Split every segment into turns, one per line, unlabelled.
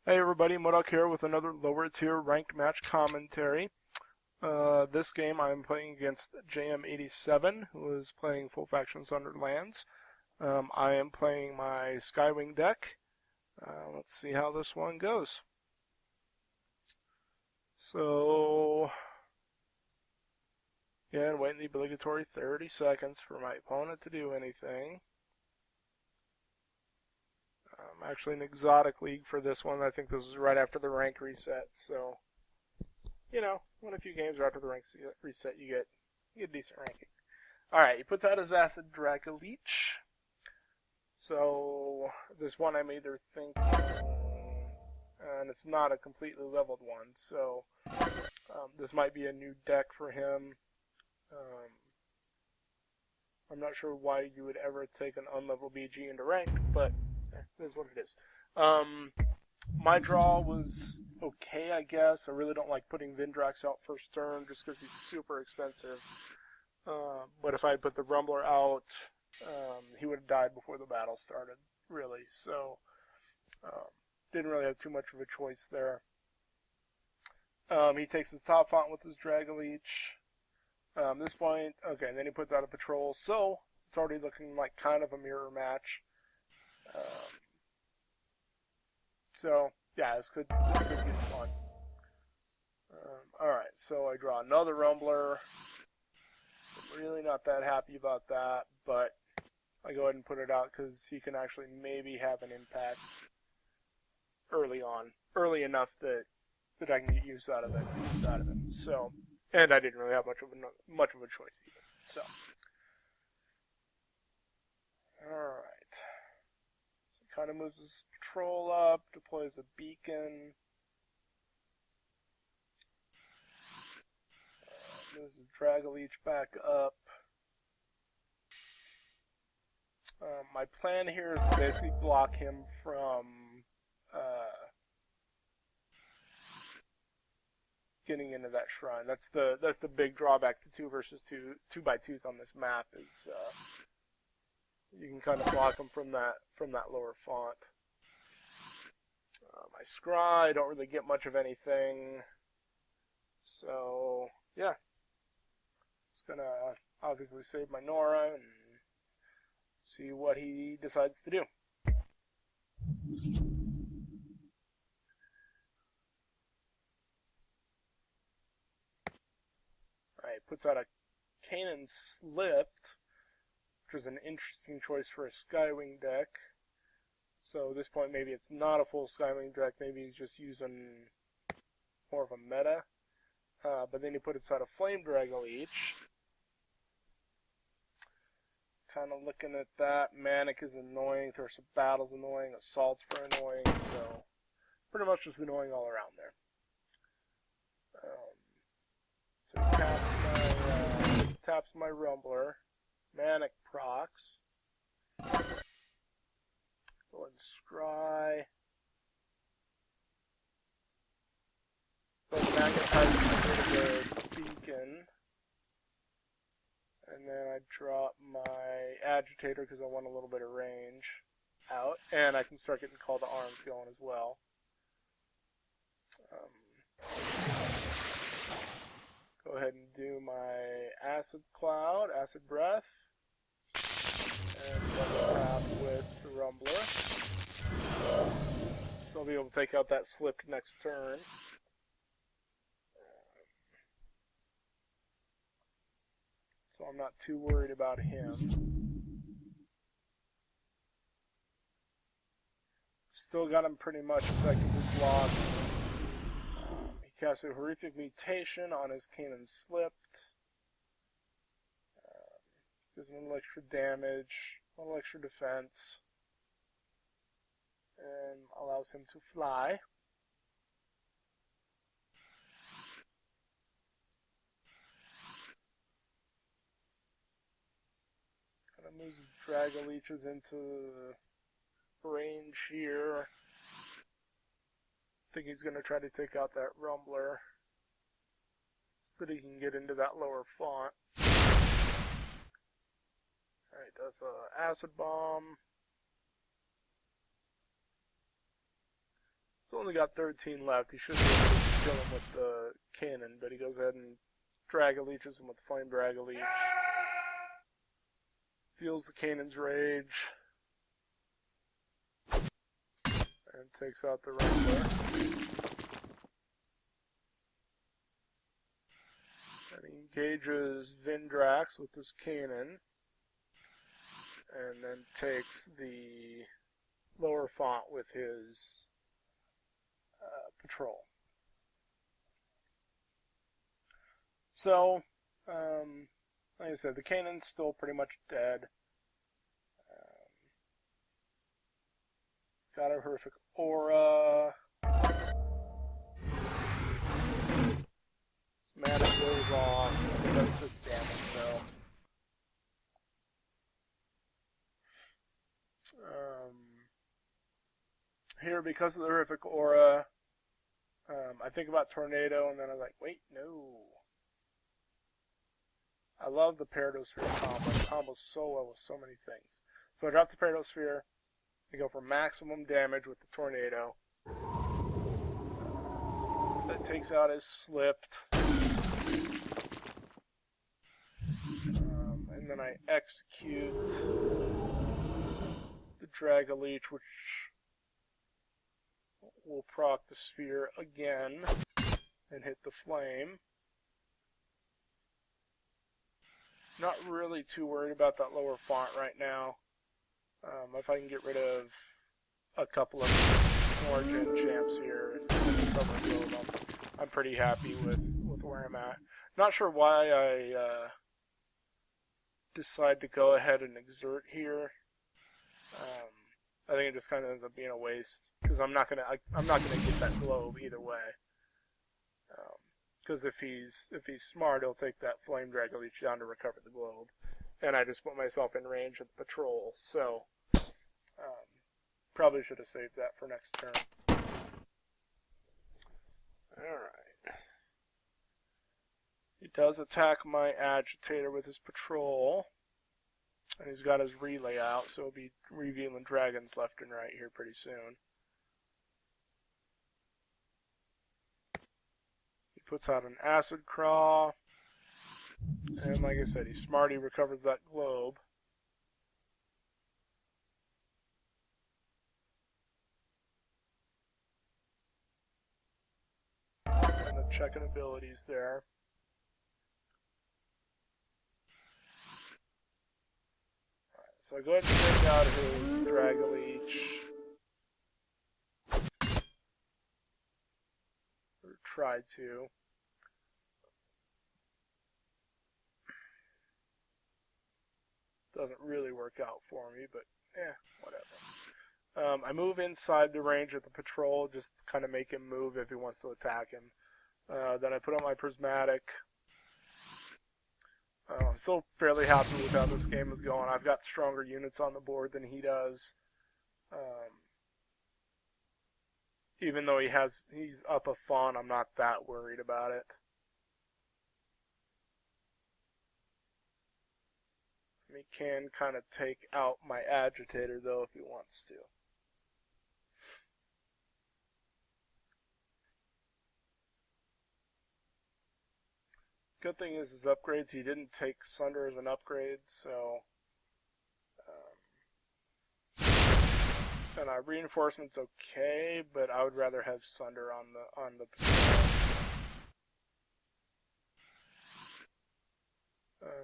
Hey everybody, Modoch here with another lower tier ranked match commentary. This game I'm playing against JM87, who is playing Full Factions Under Lands. I am playing my Skywing deck. Let's see how this one goes. So, yeah, waiting the obligatory 30 seconds for my opponent to do anything. Actually an exotic league for this one. I think this is right after the rank reset, so when a few games are after the rank reset, you get a decent ranking. Alright, he puts out his Acid Draco Leech. So this one I'm either thinking, and it's not a completely leveled one, so this might be a new deck for him. I'm not sure why you would ever take an unleveled BG into rank, but it is what it is. My draw was okay, I guess. I really don't like putting Vindrax out first turn just because he's super expensive. But if I had put the Rumbler out, he would have died before the battle started, really. So, didn't really have too much of a choice there. He takes his top font with his Dragoleech. This point, okay, and then he puts out a patrol. So, it's already looking like kind of a mirror match. So, yeah, this could get fun. Alright, so I draw another Rumbler. I'm really not that happy about that, but I go ahead and put it out because he can actually maybe have an impact early on. Early enough that I can get use out of it. So, and I didn't really have much of a choice either. So, alright. Kind of moves his patrol up, deploys a beacon, moves his Dragoleech back up. My plan here is to basically block him from getting into that shrine. That's the big drawback to 2 versus 2 by 2s on this map is you can kind of block them from that lower font. My Scry, I don't really get much of anything. So, yeah. Just gonna obviously save my Nora and see what he decides to do. Alright, puts out a Canaan Slipped, which is an interesting choice for a Skywing deck. So at this point, maybe it's not a full Skywing deck. Maybe he's just using more of a meta. But then he put inside a Flame Dragoleech. Kind of looking at that. Manic is annoying. Thirst of Battle's annoying. Assault's for annoying. So pretty much just annoying all around there. So he taps my Rumbler. Manic procs. Go ahead and scry. So magnetize the beacon. And then I drop my agitator because I want a little bit of range out. And I can start getting call to arms going as well. Go ahead and do my Acid Cloud, Acid Breath. And double tap with the Rumbler. So I'll be able to take out that Slipped next turn. So I'm not too worried about him. Still got him pretty much effectively blocked. He casts a Horrific Mutation on his Canaan Slipped. Gives him a little extra damage, a little extra defense, and allows him to fly. Kind of moves Dragoleeches into range here. I think he's going to try to take out that Rumbler so that he can get into that lower font. Alright, does a Acid Bomb. So only got 13 left. He should be able to kill him with the cannon, but he goes ahead and Dragaleeches him with the Flame Dragaleech. Feels the cannon's rage. And takes out the Wrangler. And he engages Vindrax with his cannon. And then takes the lower font with his patrol. So, like I said, the cannon's still pretty much dead. It's got a horrific aura. Mana goes off. It does 6 damage though. Here, because of the horrific aura, I think about Tornado, and then I was like, wait, no. I love the Paradosphere combo. It combos so well with so many things. So I drop the Paradosphere. I go for maximum damage with the Tornado. That takes out his Slipped. And then I execute the Dragaleech, which will proc the sphere again and hit the flame. Not really too worried about that lower font right now. If I can get rid of a couple of more gen champs here and cover build, I'm pretty happy with where I'm at. Not sure why I decide to go ahead and exert here. I think it just kind of ends up being a waste because I'm not gonna get that globe either way. Because if he's smart, he'll take that Flame Dragaleech down to recover the globe, and I just put myself in range of the patrol. So probably should have saved that for next turn. All right. He does attack my Agitator with his patrol. And he's got his relay out, so he'll be revealing dragons left and right here pretty soon. He puts out an Acid Craw. And like I said, he's smart, he recovers that globe. And the checking abilities there. So I go ahead and take out his Dragaleech. Or try to. Doesn't really work out for me, but whatever. I move inside the range of the patrol, just to kind of make him move if he wants to attack him. Then I put on my Prismatic. I'm still fairly happy with how this game is going. I've got stronger units on the board than he does. Even though he's up a font, I'm not that worried about it. He can kind of take out my Agitator though if he wants to. Good thing is his upgrades, he didn't take Sunder as an upgrade, so and reinforcement's okay, but I would rather have Sunder on the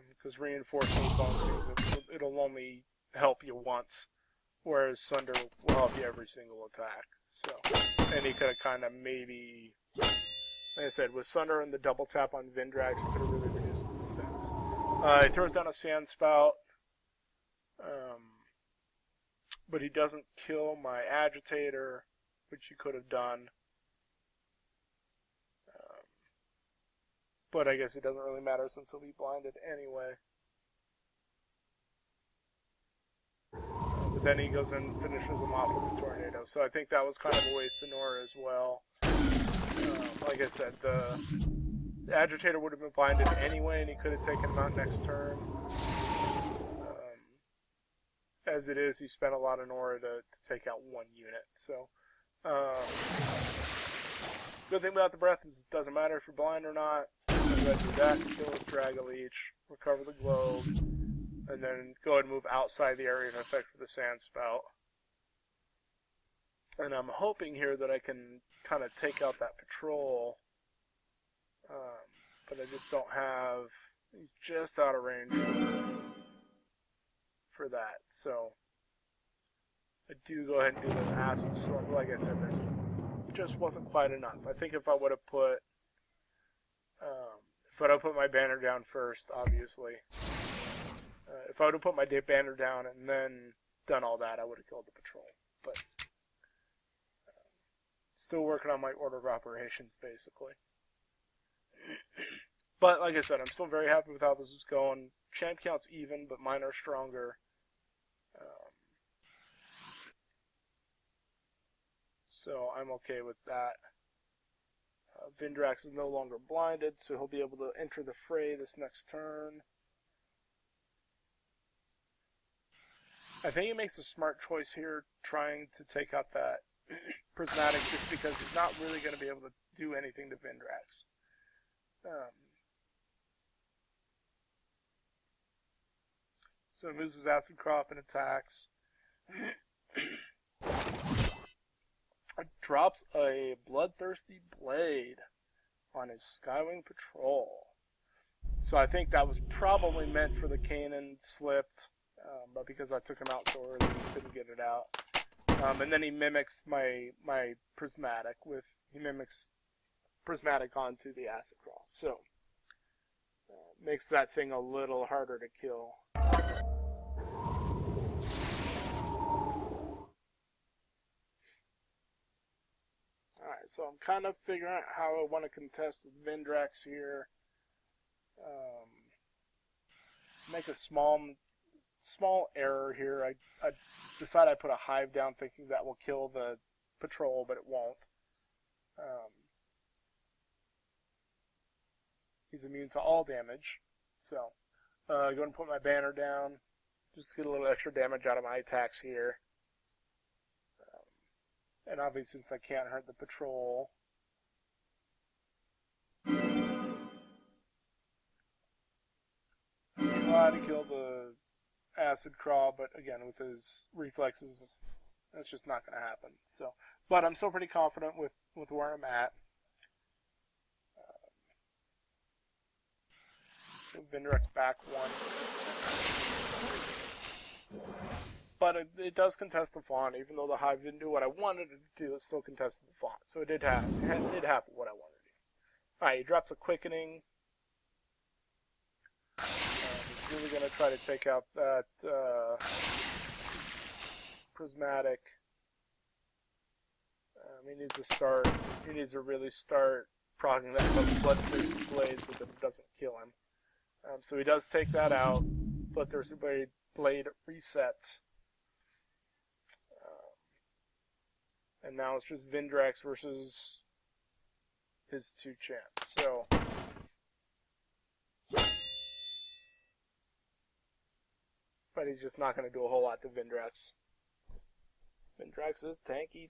because reinforcement bonuses, it'll only help you once, whereas Sunder will help you every single attack. So, and he could have kind of maybe. Like I said, with Sunder and the double tap on Vindrax, it could have really reduced the defense. He throws down a Sand Spout, but he doesn't kill my Agitator, which he could have done. But I guess it doesn't really matter since he'll be blinded anyway. But then he goes and finishes him off with the Tornado. So I think that was kind of a waste of Nora as well. Like I said, the Agitator would have been blinded anyway, and he could have taken him out next turn. As it is, he spent a lot of Nora to take out one unit. So, Good thing about the breath is it doesn't matter if you're blind or not. I'm going to do that, kill with Drag a Leech, recover the globe, and then go ahead and move outside the area of effect for the Sand Spout. And I'm hoping here that I can kind of take out that patrol, but I just don't have, he's just out of range for that. So I do go ahead and do the Acid Storm. Like I said, there's just wasn't quite enough. I think if I would have put my banner down first, obviously, if I would have put my banner down and then done all that, I would have killed the patrol. But still working on my order of operations, basically. But like I said, I'm still very happy with how this is going. Champ count's even, but mine are stronger. So I'm okay with that. Vindrax is no longer blinded, so he'll be able to enter the fray this next turn. I think he makes a smart choice here, trying to take out that Prismatic, just because he's not really going to be able to do anything to Vindrax. So he moves his Acid Crop and attacks. Drops a Bloodthirsty Blade on his Skywing Patrol. So I think that was probably meant for the Kanan, slipped, but because I took him out so early, he couldn't get it out. And then he mimics my Prismatic he mimics Prismatic onto the Acid Cross. So makes that thing a little harder to kill. Alright, so I'm kind of figuring out how I want to contest with Vindrax here. Make a small error here. I decided I put a Hive down thinking that will kill the patrol, but it won't. He's immune to all damage. So, go ahead and put my banner down. Just to get a little extra damage out of my attacks here. And obviously, since I can't hurt the patrol, try to kill the Acid Craw, but again, with his reflexes, that's just not going to happen. So, but I'm still pretty confident with where I'm at. Vindrax back one. But it does contest the font, even though the Hive didn't do what I wanted it to do, it still contested the font. So it did have what I wanted to do. Alright, he drops a Quickening. He's really going to try to take out that Prismatic. He needs to really start proccing that Bloodthirsty Blade so that it doesn't kill him. So he does take that out. Bloodthirsty Blade resets. And now it's just Vindrax versus his two champs. So, but he's just not going to do a whole lot to Vindrax. Vindrax is tanky.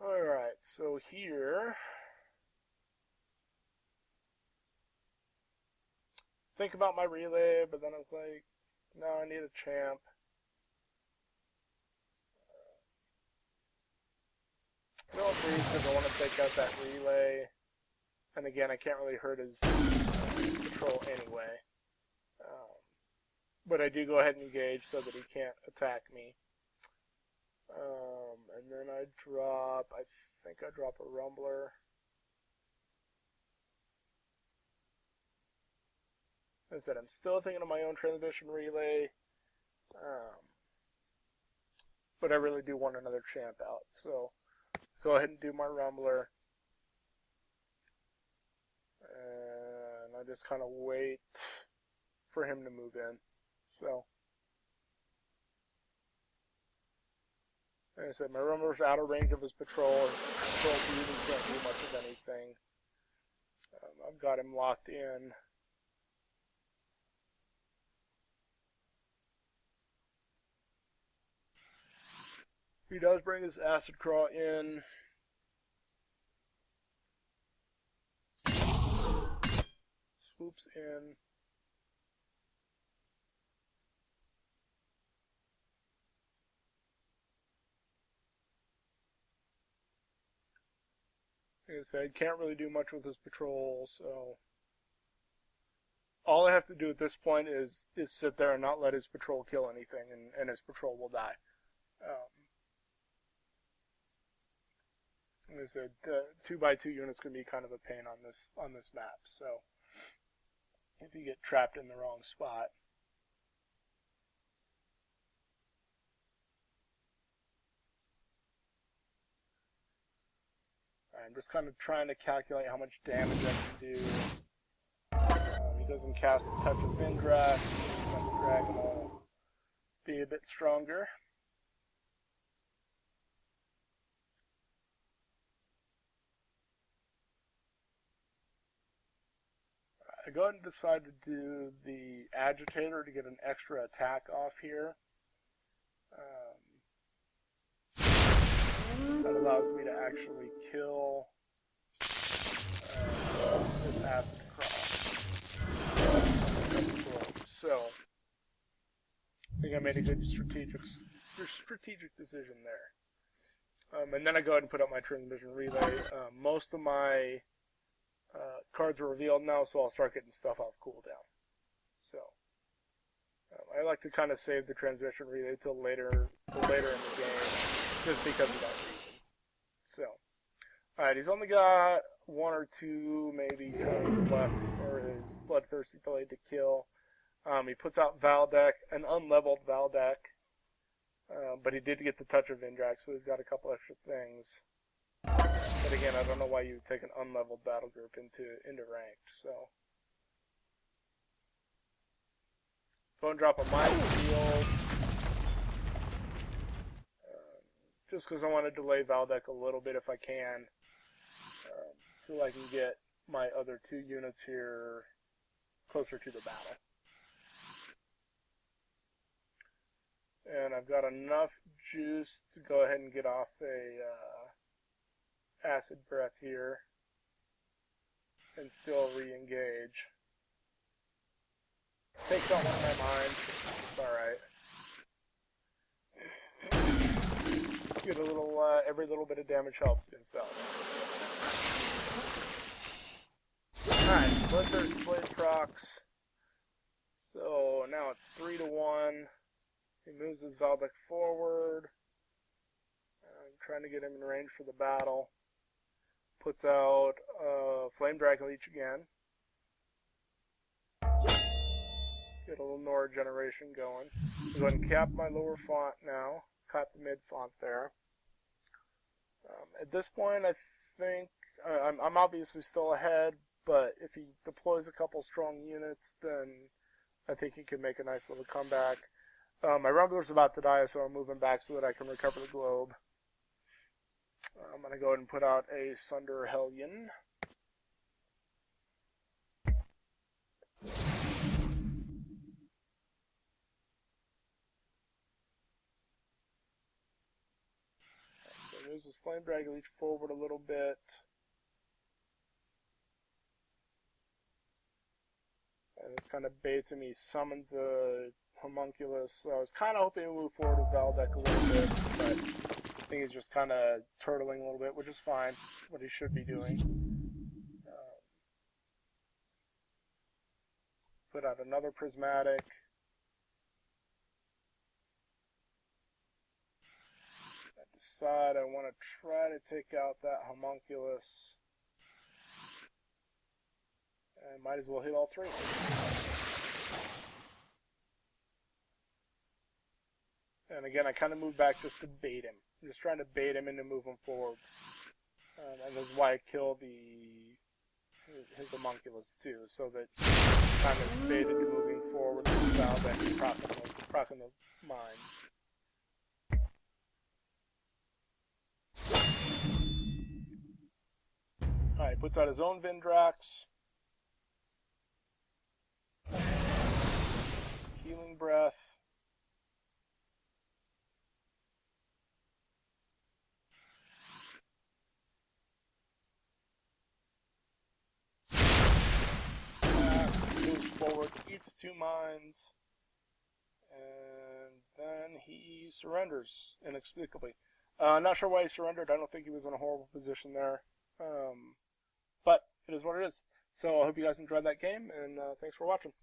Alright, so here, think about my relay, but then I was like, no, I need a champ. No, please, because I want to take out that relay. And again, I can't really hurt his patrol anyway. But I do go ahead and engage so that he can't attack me. And then I think I drop a Rumbler. As I said, I'm still thinking of my own transmission relay. But I really do want another champ out. So, go ahead and do my Rumbler. And I just kind of wait for him to move in. So, like I said, my Rumbler's out of range of his patrol. His patrol really can't do much of anything. I've got him locked in. He does bring his acid craw in. Swoops in. Like I said, can't really do much with his patrol, so all I have to do at this point is sit there and not let his patrol kill anything, and his patrol will die. Like I said, 2x2 units can be kind of a pain on this map, so if you get trapped in the wrong spot. I'm just kind of trying to calculate how much damage I can do. He doesn't cast a touch of Vindras. Next dragon will be a bit stronger. I go ahead and decide to do the agitator to get an extra attack off here. That allows me to actually kill this acid cross. So I think I made a good strategic decision there. And then I go ahead and put up my transmission relay. Most of my cards are revealed now, so I'll start getting stuff off cooldown. So I like to kind of save the transmission relay till later in the game, just because of that reason. So, alright, he's only got 1 or 2 maybe turns left for his Bloodthirsty Blade to kill. He puts out Valdek, an unleveled Valdek, but he did get the touch of Vindrak, so he's got a couple extra things. But again, I don't know why you would take an unleveled battle group into ranked, so. Go and drop a minefield. Just because I want to delay Valdek a little bit if I can. So I can get my other 2 units here closer to the battle. And I've got enough juice to go ahead and get off a acid breath here and still re-engage. Takes out one of my mines. It's alright. Get a little, every little bit of damage helps against that. Alright, Bloodthirsty Blade procs. So now it's 3-1. He moves his Valdek forward. I'm trying to get him in range for the battle. Puts out Flame Dragon Leech again. Get a little Nora generation going. I'm going to cap my lower font now. Cap the mid font there. At this point, I think I'm obviously still ahead, but if he deploys a couple strong units, then I think he can make a nice little comeback. My Rumbler's about to die, so I'm moving back so that I can recover the globe. I'm going to go ahead and put out a Sunder Hellion. So moves his Flame Dragon Leech forward a little bit. And this kind of baits him. He summons a Homunculus. So I was kind of hoping to move forward with Valdek a little bit, but I think he's just kind of turtling a little bit, which is fine. What he should be doing. Put out another Prismatic. I decide I want to try to take out that Homunculus. And might as well hit all 3. And again, I kind of moved back just to bait him. I'm just trying to bait him into moving forward. And that's why I killed his Homunculus too, so that kind of baited him moving forward without that proccing those mines. Alright, puts out his own Vindrax. Healing Breath. defeats 2 mines, and then he surrenders inexplicably. Not sure why he surrendered. I don't think he was in a horrible position there. But it is what it is. So I hope you guys enjoyed that game, and thanks for watching.